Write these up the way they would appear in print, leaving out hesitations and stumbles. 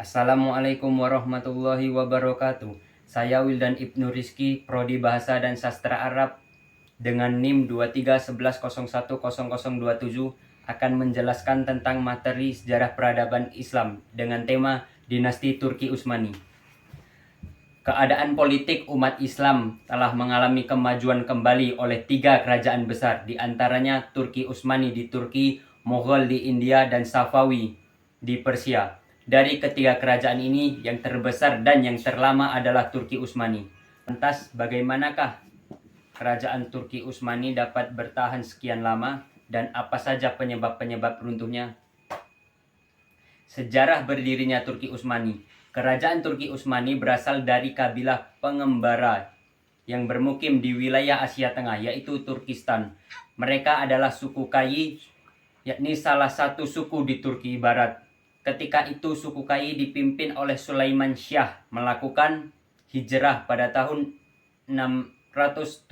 Assalamualaikum warahmatullahi wabarakatuh. Saya Wildan Ibnu Rizky, Prodi Bahasa dan Sastra Arab dengan NIM 2311010027 akan menjelaskan tentang materi sejarah peradaban Islam dengan tema Dinasti Turki Utsmani. Keadaan politik umat Islam telah mengalami kemajuan kembali oleh 3 kerajaan besar, di antaranya Turki Utsmani di Turki, Mughal di India, dan Safawi di Persia. Dari ketiga kerajaan ini, yang terbesar dan yang terlama adalah Turki Utsmani. Lantas, bagaimanakah kerajaan Turki Utsmani dapat bertahan sekian lama dan apa saja penyebab-penyebab runtuhnya? Sejarah berdirinya Turki Utsmani. Kerajaan Turki Utsmani berasal dari kabilah pengembara yang bermukim di wilayah Asia Tengah, yaitu Turkistan. Mereka adalah suku Kayi, yakni salah satu suku di Turki Barat. Ketika itu suku Kayi dipimpin oleh Sulaiman Syah melakukan hijrah pada tahun 617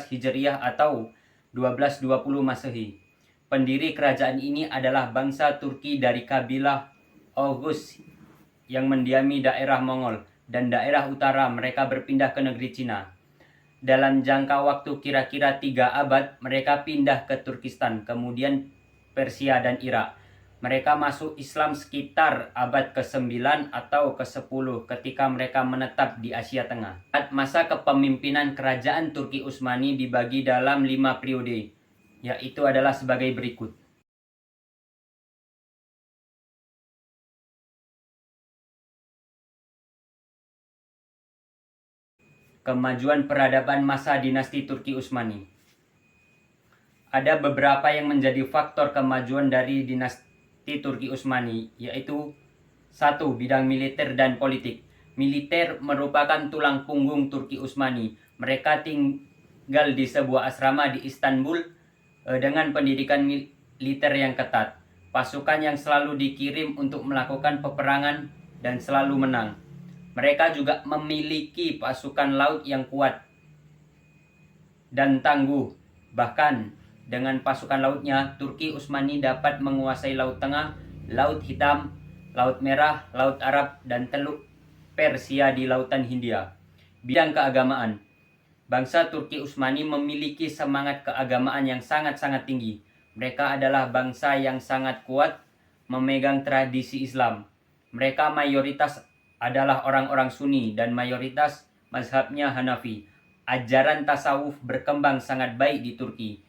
Hijriah atau 1220 Masehi. Pendiri kerajaan ini adalah bangsa Turki dari kabilah Oghuz yang mendiami daerah Mongol, dan daerah utara mereka berpindah ke negeri Cina. Dalam jangka waktu kira-kira 3 abad, mereka pindah ke Turkistan, kemudian Persia dan Irak. Mereka masuk Islam sekitar abad ke-9 atau ke-10 ketika mereka menetap di Asia Tengah. Masa kepemimpinan kerajaan Turki Utsmani dibagi dalam 5 periode, yaitu adalah sebagai berikut. Kemajuan peradaban masa dinasti Turki Utsmani. Ada beberapa yang menjadi faktor kemajuan dari dinasti Turki Utsmani, yaitu 1. Bidang militer dan politik. Militer merupakan tulang punggung Turki Utsmani. Mereka tinggal di sebuah asrama di Istanbul dengan pendidikan militer yang ketat. Pasukan yang selalu dikirim untuk melakukan peperangan dan selalu menang. Mereka juga memiliki pasukan laut yang kuat dan tangguh. Bahkan dengan pasukan lautnya, Turki Utsmani dapat menguasai Laut Tengah, Laut Hitam, Laut Merah, Laut Arab, dan Teluk Persia di Lautan Hindia. Bidang keagamaan. Bangsa Turki Utsmani memiliki semangat keagamaan yang sangat-sangat tinggi. Mereka adalah bangsa yang sangat kuat memegang tradisi Islam. Mereka mayoritas adalah orang-orang Sunni dan mayoritas mazhabnya Hanafi. Ajaran tasawuf berkembang sangat baik di Turki.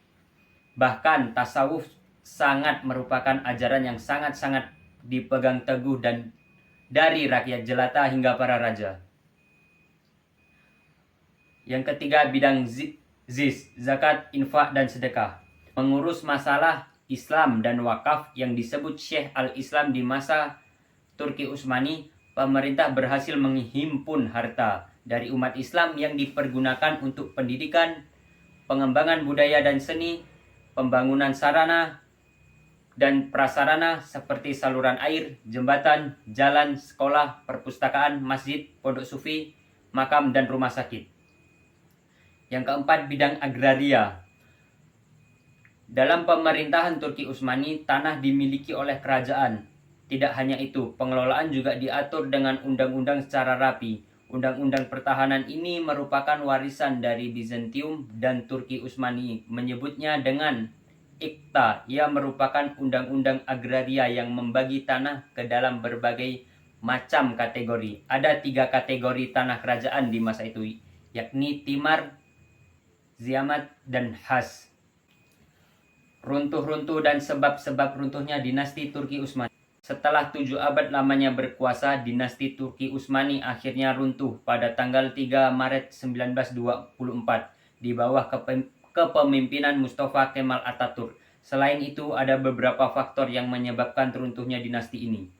Bahkan tasawuf sangat merupakan ajaran yang sangat-sangat dipegang teguh dan dari rakyat jelata hingga para raja. Yang ketiga, bidang zakat, infak, dan sedekah. Mengurus masalah Islam dan wakaf yang disebut Syekh al-Islam di masa Turki Utsmani, pemerintah berhasil menghimpun harta dari umat Islam yang dipergunakan untuk pendidikan, pengembangan budaya dan seni, pembangunan sarana dan prasarana seperti saluran air, jembatan, jalan, sekolah, perpustakaan, masjid, pondok sufi, makam, dan rumah sakit. Yang keempat, bidang agraria. Dalam pemerintahan Turki Utsmani, tanah dimiliki oleh kerajaan. Tidak hanya itu, pengelolaan juga diatur dengan undang-undang secara rapi. Undang-undang pertahanan ini merupakan warisan dari Bizantium dan Turki Utsmani menyebutnya dengan Ikta. Ia merupakan undang-undang agraria yang membagi tanah ke dalam berbagai macam kategori. Ada 3 kategori tanah kerajaan di masa itu, yakni Timar, Ziamat, dan Has. Runtuh-runtuh dan sebab-sebab runtuhnya dinasti Turki Utsmani. Setelah 7 abad lamanya berkuasa, dinasti Turki Utsmani akhirnya runtuh pada tanggal 3 Maret 1924 di bawah kepemimpinan Mustafa Kemal Atatürk. Selain itu, ada beberapa faktor yang menyebabkan runtuhnya dinasti ini.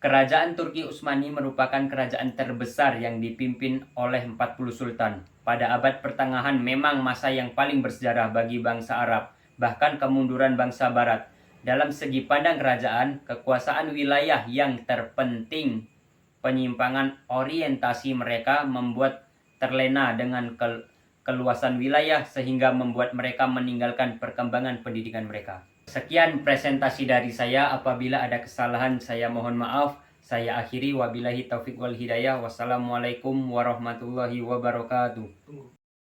Kerajaan Turki Utsmani merupakan kerajaan terbesar yang dipimpin oleh 40 sultan. Pada abad pertengahan memang masa yang paling bersejarah bagi bangsa Arab, bahkan kemunduran bangsa Barat. Dalam segi pandang kerajaan, kekuasaan wilayah yang terpenting penyimpangan orientasi mereka membuat terlena dengan keluasan wilayah sehingga membuat mereka meninggalkan perkembangan pendidikan mereka. Sekian presentasi dari saya. Apabila ada kesalahan saya mohon maaf. Saya akhiri, wabillahi taufik wal hidayah. Wassalamualaikum warahmatullahi wabarakatuh.